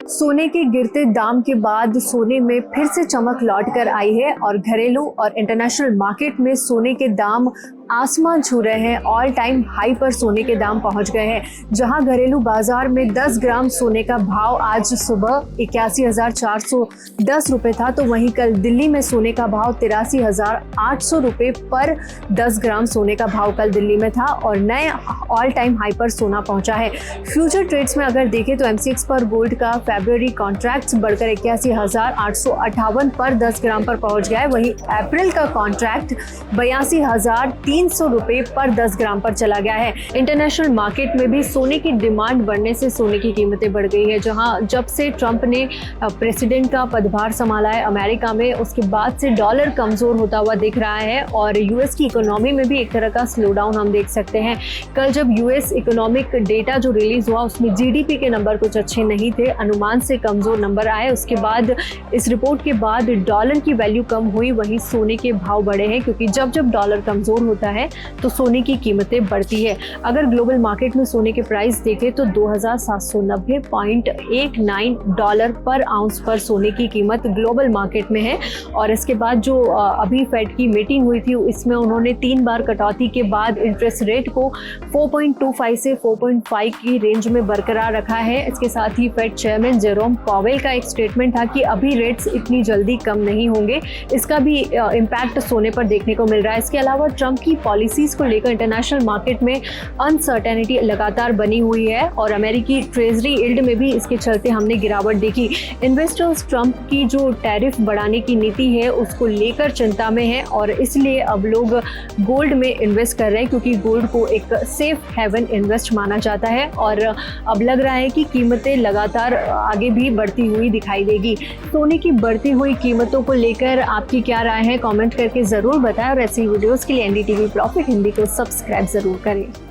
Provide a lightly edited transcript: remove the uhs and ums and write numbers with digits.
सोने के गिरते दाम के बाद सोने में फिर से चमक लौट कर आई है और घरेलू और इंटरनेशनल मार्केट में सोने के दाम आसमान छू रहे हैं। ऑल टाइम हाई पर सोने के दाम पहुंच गए हैं। जहां घरेलू बाजार में 10 ग्राम सोने का भाव आज सुबह 81,410 रुपये था, तो वहीं कल दिल्ली में सोने का भाव 83,800 रुपये पर 10 ग्राम सोने का भाव कल दिल्ली में था और नए ऑल टाइम हाई पर सोना पहुंचा है। फ्यूचर ट्रेड्स में अगर देखें तो MCX पर गोल्ड का फरवरी कॉन्ट्रैक्ट्स बढ़कर 81,858 पर 10 ग्राम पर पहुंच गया है। वहीं अप्रैल का कॉन्ट्रैक्ट 82,300 रुपये पर 10 ग्राम पर चला गया है। इंटरनेशनल मार्केट में भी सोने की डिमांड बढ़ने से सोने की कीमतें बढ़ गई है। जहां जब से ट्रंप ने प्रेसिडेंट का पदभार संभाला है अमेरिका में, उसके बाद से डॉलर कमजोर होता हुआ दिख रहा है और यूएस की इकोनॉमी में भी एक तरह का स्लो डाउन हम देख सकते हैं। कल जब यूएस इकोनॉमिक डेटा जो रिलीज हुआ उसमें जीडीपी के नंबर कुछ अच्छे नहीं थे, अनुमान से कमजोर नंबर आए। उसके बाद इस रिपोर्ट के बाद डॉलर की वैल्यू कम हुई, वहीं सोने के भाव बढ़े हैं क्योंकि जब जब डॉलर कमजोर होता है तो सोने की कीमतें बढ़ती है। अगर ग्लोबल मार्केट में सोने के प्राइस देखें तो 2,790.19 डॉलर पर आउंस पर सोने की कीमत ग्लोबल मार्केट में है। और इसके बाद जो अभी फेड की मीटिंग हुई थी इसमें उन्होंने 3 बार कटौती के बाद इंटरेस्ट रेट को 4.25 से 4.5 की रेंज में बरकरार रखा है। इसके साथ ही फेड चेयरमैन जेरोम पॉवेल का एक स्टेटमेंट था कि अभी रेट्स इतनी जल्दी कम नहीं होंगे। इसका भी इम्पैक्ट सोने पर देखने को मिल रहा है। इसके अलावा ट्रंप की पॉलिसीज को लेकर इंटरनेशनल मार्केट में अनसर्टेनिटी लगातार बनी हुई है और अमेरिकी ट्रेजरी यील्ड में भी इसके चलते हमने गिरावट देखी। इन्वेस्टर्स ट्रंप की जो टैरिफ बढ़ाने की नीति है उसको लेकर चिंता में है और इसलिए अब लोग गोल्ड में इन्वेस्ट कर रहे हैं क्योंकि गोल्ड को एक सेफ हेवन इन्वेस्ट माना जाता है और अब लग रहा है कि कीमतें लगातार आगे भी बढ़ती हुई दिखाई देगी। सोने की बढ़ती हुई कीमतों को लेकर आपकी क्या राय है, कमेंट करके ज़रूर बताएं और ऐसी वीडियोस के लिए NDTV प्रॉफिट हिंदी को सब्सक्राइब ज़रूर करें।